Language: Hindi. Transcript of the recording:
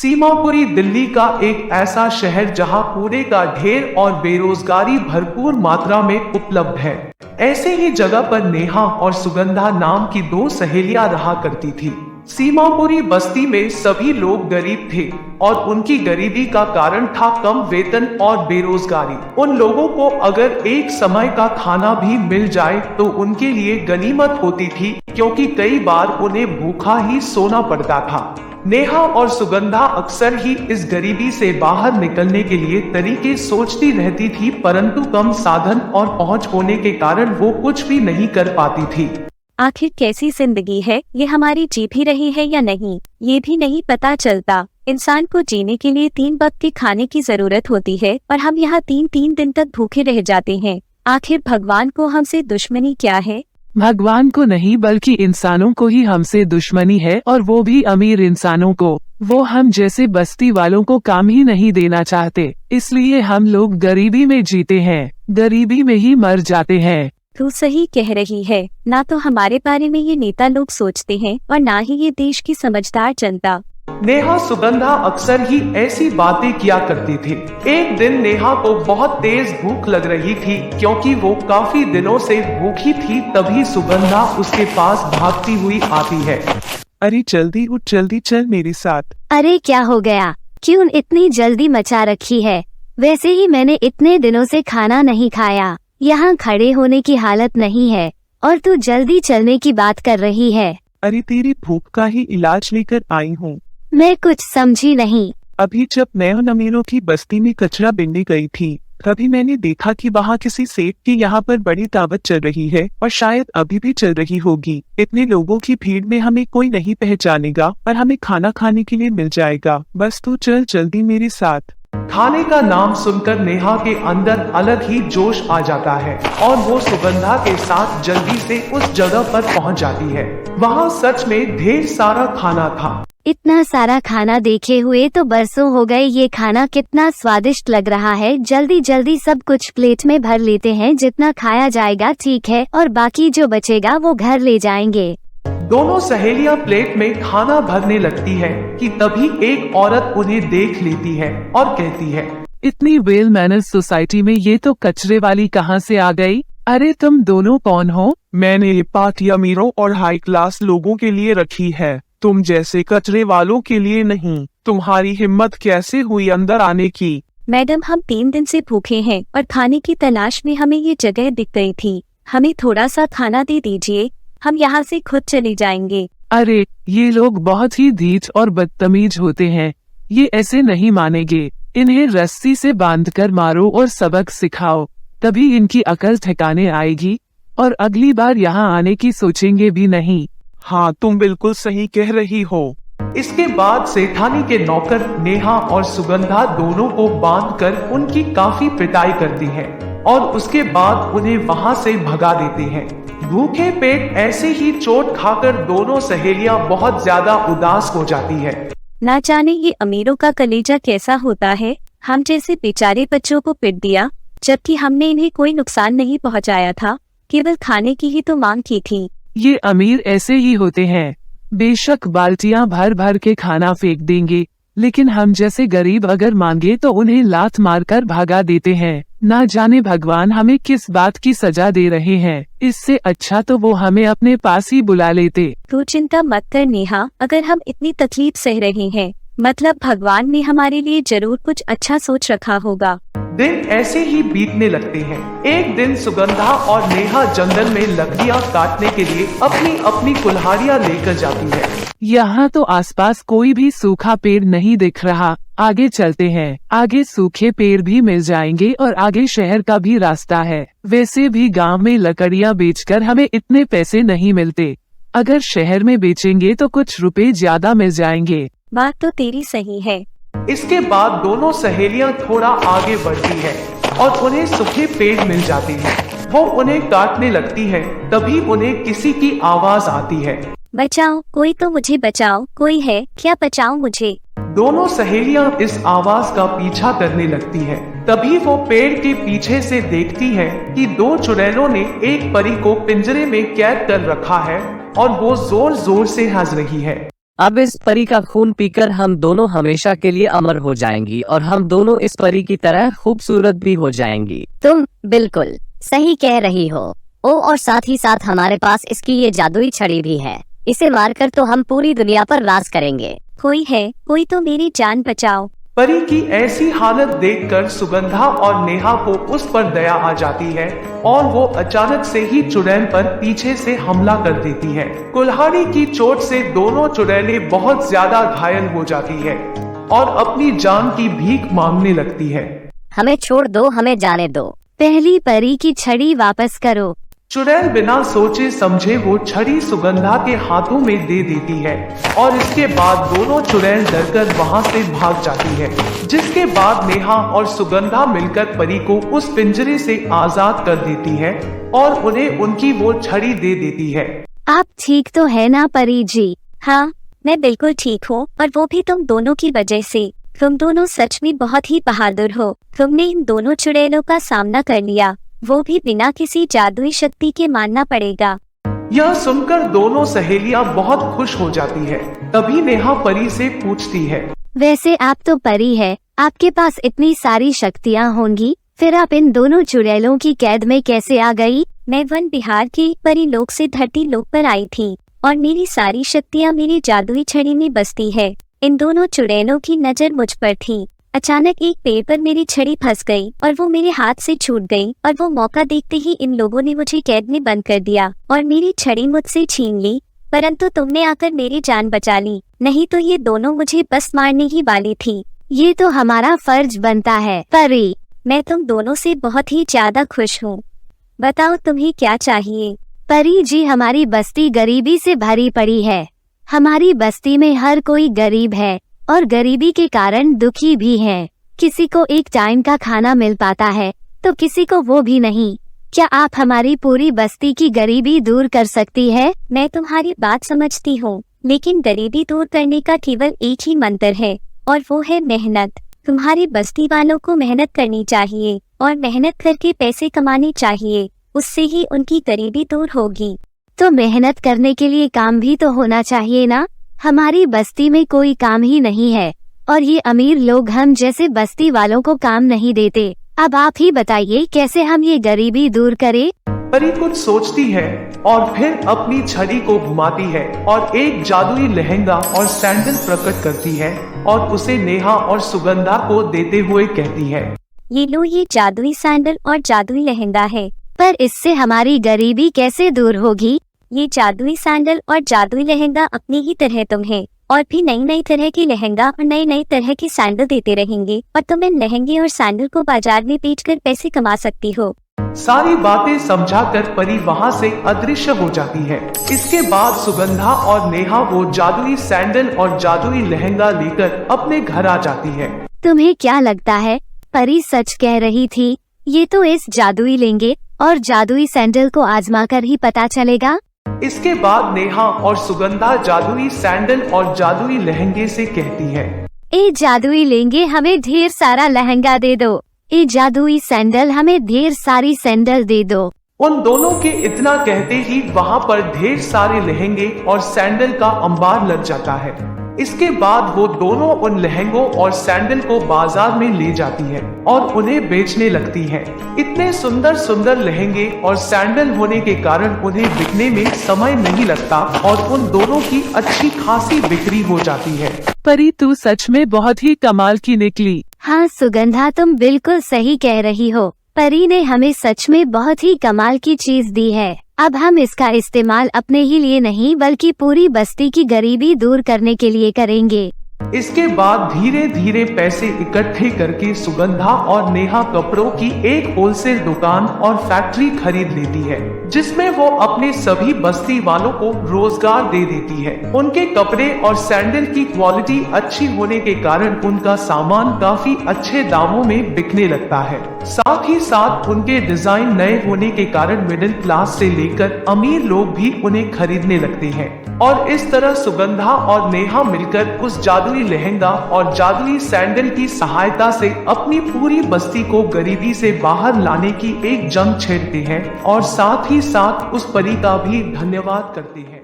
सीमापुरी दिल्ली का एक ऐसा शहर जहां कूड़े का ढेर और बेरोजगारी भरपूर मात्रा में उपलब्ध है। ऐसे ही जगह पर नेहा और सुगंधा नाम की दो सहेलियां रहा करती थी। सीमापुरी बस्ती में सभी लोग गरीब थे और उनकी गरीबी का कारण था कम वेतन और बेरोजगारी। उन लोगों को अगर एक समय का खाना भी मिल जाए तो उनके लिए गनीमत होती थी, क्योंकि कई बार उन्हें भूखा ही सोना पड़ता था। नेहा और सुगंधा अक्सर ही इस गरीबी से बाहर निकलने के लिए तरीके सोचती रहती थी, परंतु कम साधन और पहुंच होने के कारण वो कुछ भी नहीं कर पाती थी। आखिर कैसी जिंदगी है ये, हमारी जी भी रही है या नहीं ये भी नहीं पता चलता। इंसान को जीने के लिए 3 वक्त के खाने की जरूरत होती है और हम यहाँ 3 दिन तक भूखे रह जाते हैं। आखिर भगवान को हमसे दुश्मनी क्या है? भगवान को नहीं बल्कि इंसानों को ही हमसे दुश्मनी है, और वो भी अमीर इंसानों को। वो हम जैसे बस्ती वालों को काम ही नहीं देना चाहते, इसलिए हम लोग गरीबी में जीते हैं, गरीबी में ही मर जाते हैं। तू सही कह रही है। ना तो हमारे बारे में ये नेता लोग सोचते हैं और ना ही ये देश की समझदार जनता। नेहा सुगंधा अक्सर ही ऐसी बातें किया करती थी। एक दिन नेहा को बहुत तेज भूख लग रही थी, क्योंकि वो काफी दिनों से भूखी थी। तभी सुगंधा उसके पास भागती हुई आती है। अरे जल्दी उठ, जल्दी चल मेरे साथ। अरे क्या हो गया? क्यों इतनी जल्दी मचा रखी है? वैसे ही मैंने इतने दिनों से खाना नहीं खाया, यहाँ खड़े होने की हालत नहीं है और तू जल्दी चलने की बात कर रही है। अरे तेरी भूख का ही इलाज लेकर आई हूँ। मैं कुछ समझी नहीं। अभी जब मैं अमीरों की बस्ती में कचरा बिनने गई थी, तभी मैंने देखा कि वहाँ किसी सेठ की यहाँ पर बड़ी दावत चल रही है, और शायद अभी भी चल रही होगी। इतने लोगों की भीड़ में हमें कोई नहीं पहचानेगा और हमें खाना खाने के लिए मिल जाएगा। बस तू चल जल्दी मेरे साथ। खाने का नाम सुनकर नेहा के अंदर अलग ही जोश आ जाता है और वो सुगंधा के साथ जल्दी से उस जगह पर पहुंच जाती है। वहाँ सच में ढेर सारा खाना था। इतना सारा खाना देखे हुए तो बरसों हो गए। ये खाना कितना स्वादिष्ट लग रहा है। जल्दी जल्दी सब कुछ प्लेट में भर लेते हैं। जितना खाया जाएगा ठीक है, और बाकी जो बचेगा वो घर ले जाएंगे। दोनों सहेलियां प्लेट में खाना भरने लगती है कि तभी एक औरत उन्हें देख लेती है और कहती है, इतनी वेल मैनर्स सोसाइटी में ये तो कचरे वाली कहाँ से आ गई? अरे तुम दोनों कौन हो? मैंने ये पार्टी अमीरों और हाई क्लास लोगों के लिए रखी है, तुम जैसे कचरे वालों के लिए नहीं। तुम्हारी हिम्मत कैसे हुई अंदर आने की? मैडम, हम 3 दिन से भूखे हैं और खाने की तलाश में हमें ये जगह दिख गई थी। हमें थोड़ा सा खाना दे दीजिए, हम यहाँ से खुद चले जाएंगे। अरे ये लोग बहुत ही ढीठ और बदतमीज होते हैं, ये ऐसे नहीं मानेंगे। इन्हें रस्सी से बांधकर मारो और सबक सिखाओ, तभी इनकी अकल ठिकाने आएगी और अगली बार यहाँ आने की सोचेंगे भी नहीं। हाँ, तुम बिल्कुल सही कह रही हो। इसके बाद सेठानी के नौकर नेहा और सुगंधा दोनों को बांधकर उनकी काफी पिटाई करती हैं और उसके बाद उन्हें वहां से भगा देते हैं। भूखे पेट ऐसे ही चोट खाकर दोनों सहेलियां बहुत ज्यादा उदास हो जाती है। ना जाने ये अमीरों का कलेजा कैसा होता है। हम जैसे बेचारे बच्चों को पिट दिया, जबकि हमने इन्हें कोई नुकसान नहीं पहुंचाया था, केवल खाने की ही तो मांग की थी। ये अमीर ऐसे ही होते हैं, बेशक बाल्टियां भर भर के खाना फेंक देंगे, लेकिन हम जैसे गरीब अगर मांगे तो उन्हें लात मारकर भगा देते हैं। ना जाने भगवान हमें किस बात की सजा दे रहे हैं। इससे अच्छा तो वो हमें अपने पास ही बुला लेते। तू चिंता मत कर नेहा, अगर हम इतनी तकलीफ सह रहे हैं, मतलब भगवान ने हमारे लिए जरूर कुछ अच्छा सोच रखा होगा। दिन ऐसे ही बीतने लगते हैं। एक दिन सुगंधा और नेहा जंगल में लकड़ियां काटने के लिए अपनी अपनी कुल्हाड़ियां लेकर जाती है। यहाँ तो आसपास कोई भी सूखा पेड़ नहीं दिख रहा। आगे चलते हैं, आगे सूखे पेड़ भी मिल जाएंगे और आगे शहर का भी रास्ता है। वैसे भी गांव में लकड़ियां बेचकर हमें इतने पैसे नहीं मिलते, अगर शहर में बेचेंगे तो कुछ रुपए ज्यादा मिल जाएंगे। बात तो तेरी सही है। इसके बाद दोनों सहेलियां थोड़ा आगे बढ़ती हैं और उन्हें सूखे पेड़ मिल जाते हैं। वो उन्हें काटने लगती है, तभी उन्हें किसी की आवाज आती है, बचाओ, कोई तो मुझे बचाओ, कोई है क्या? बचाओ मुझे। दोनों सहेलियां इस आवाज का पीछा करने लगती है। तभी वो पेड़ के पीछे से देखती है कि 2 चुड़ैलों ने एक परी को पिंजरे में कैद कर रखा है और वो जोर जोर से हंस रही है। अब इस परी का खून पीकर हम दोनों हमेशा के लिए अमर हो जाएंगी और हम दोनों इस परी की तरह खूबसूरत भी हो जाएंगी। तुम बिल्कुल सही कह रही हो। ओ, और साथ ही साथ हमारे पास इसकी ये जादुई छड़ी भी है। इसे मारकर तो हम पूरी दुनिया पर राज करेंगे। कोई है, कोई तो मेरी जान बचाओ। परी की ऐसी हालत देखकर सुगंधा और नेहा को उस पर दया आ जाती है और वो अचानक से ही चुड़ैल पर पीछे से हमला कर देती है। कुल्हाड़ी की चोट से दोनों चुड़ैलें बहुत ज्यादा घायल हो जाती है और अपनी जान की भीख मांगने लगती है। हमें छोड़ दो, हमें जाने दो। पहली परी की छड़ी वापस करो। चुड़ैल बिना सोचे समझे वो छड़ी सुगंधा के हाथों में दे देती है और इसके बाद दोनों चुड़ैल डरकर वहां से भाग जाती है, जिसके बाद नेहा और सुगंधा मिलकर परी को उस पिंजरे से आजाद कर देती है और उन्हें उनकी वो छड़ी दे देती है। आप ठीक तो है ना परी जी? हाँ, मैं बिल्कुल ठीक हूँ, और वो भी तुम दोनों की वजह से। तुम दोनों सच में बहुत ही बहादुर हो। तुमने इन दोनों चुड़ैलों का सामना कर लिया, वो भी बिना किसी जादुई शक्ति के, मानना पड़ेगा। यह सुनकर दोनों सहेलियां बहुत खुश हो जाती है। तभी नेहा परी से पूछती है, वैसे आप तो परी है, आपके पास इतनी सारी शक्तियाँ होंगी, फिर आप इन दोनों चुड़ैलों की कैद में कैसे आ गई? मैं वन विहार की परी लोक से धरती लोक पर आई थी और मेरी सारी शक्तियाँ मेरी जादुई छड़ी में बसती है। इन दोनों चुड़ैलों की नजर मुझ पर थी। अचानक एक पेड़ पर मेरी छड़ी फंस गई और वो मेरे हाथ से छूट गई, और वो मौका देखते ही इन लोगों ने मुझे कैद में बंद कर दिया और मेरी छड़ी मुझसे छीन ली। परंतु तुमने आकर मेरी जान बचा ली, नहीं तो ये दोनों मुझे बस मारने ही वाली थी। ये तो हमारा फर्ज बनता है परी। मैं तुम दोनों से बहुत ही ज्यादा खुश हूँ। बताओ तुम्हें क्या चाहिए? परी जी, हमारी बस्ती गरीबी से भरी पड़ी है। हमारी बस्ती में हर कोई गरीब है और गरीबी के कारण दुखी भी है। किसी को एक टाइम का खाना मिल पाता है तो किसी को वो भी नहीं। क्या आप हमारी पूरी बस्ती की गरीबी दूर कर सकती है? मैं तुम्हारी बात समझती हूँ, लेकिन गरीबी दूर करने का केवल एक ही मंत्र है और वो है मेहनत। तुम्हारी बस्ती वालों को मेहनत करनी चाहिए और मेहनत करके पैसे कमाने चाहिए, उससे ही उनकी गरीबी दूर होगी। तो मेहनत करने के लिए काम भी तो होना चाहिए ना? हमारी बस्ती में कोई काम ही नहीं है और ये अमीर लोग हम जैसे बस्ती वालों को काम नहीं देते। अब आप ही बताइए कैसे हम ये गरीबी दूर करें? परी कुछ सोचती है और फिर अपनी छड़ी को घुमाती है और एक जादुई लहंगा और सैंडल प्रकट करती है और उसे नेहा और सुगंधा को देते हुए कहती है, ये लो, ये जादुई सैंडल और जादुई लहंगा है। पर इससे हमारी गरीबी कैसे दूर होगी? ये जादुई सैंडल और जादुई लहंगा अपनी ही तरह तुम्हें और भी नई नई तरह की लहंगा और नई नई तरह की सैंडल देते रहेंगे और तुम इन लहंगे और सैंडल को बाजार में बेचकर पैसे कमा सकती हो। सारी बातें समझाकर परी वहाँ से अदृश्य हो जाती है। इसके बाद सुगंधा और नेहा वो जादुई सैंडल और जादुई लहंगा लेकर अपने घर आ जाती है। तुम्हें क्या लगता है परी सच कह रही थी? ये तो इस जादुई लहंगे और जादुई सैंडल को आजमा कर ही पता चलेगा। इसके बाद नेहा और सुगंधा जादुई सैंडल और जादुई लहंगे से कहती है, ए जादुई लहंगे हमें ढेर सारा लहंगा दे दो, ए जादुई सैंडल हमें ढेर सारी सैंडल दे दो। उन दोनों के इतना कहते ही वहाँ पर ढेर सारे लहंगे और सैंडल का अंबार लग जाता है। इसके बाद वो दोनों उन लहंगों और सैंडल को बाजार में ले जाती है और उन्हें बेचने लगती है। इतने सुंदर सुंदर लहंगे और सैंडल होने के कारण उन्हें बिकने में समय नहीं लगता और उन दोनों की अच्छी खासी बिक्री हो जाती है। परी, तू सच में बहुत ही कमाल की निकली। हाँ सुगंधा, तुम बिल्कुल सही कह रही हो। परी ने हमें सच में बहुत ही कमाल की चीज दी है। अब हम इसका इस्तेमाल अपने ही लिए नहीं बल्कि पूरी बस्ती की गरीबी दूर करने के लिए करेंगे। इसके बाद धीरे धीरे पैसे इकट्ठे करके सुगंधा और नेहा कपड़ों की एक होलसेल दुकान और फैक्ट्री खरीद लेती है, जिसमें वो अपने सभी बस्ती वालों को रोजगार दे देती है। उनके कपड़े और सैंडल की क्वालिटी अच्छी होने के कारण उनका सामान काफी अच्छे दामों में बिकने लगता है। साथ ही साथ उनके डिजाइन नए होने के कारण मिडिल क्लास से लेकर अमीर लोग भी उन्हें खरीदने लगते हैं और इस तरह सुगंधा और नेहा मिलकर उस जादुई लहंगा और जादुई सैंडल की सहायता से अपनी पूरी बस्ती को गरीबी से बाहर लाने की एक जंग छेड़ते हैं और साथ ही साथ उस परी का भी धन्यवाद करते हैं।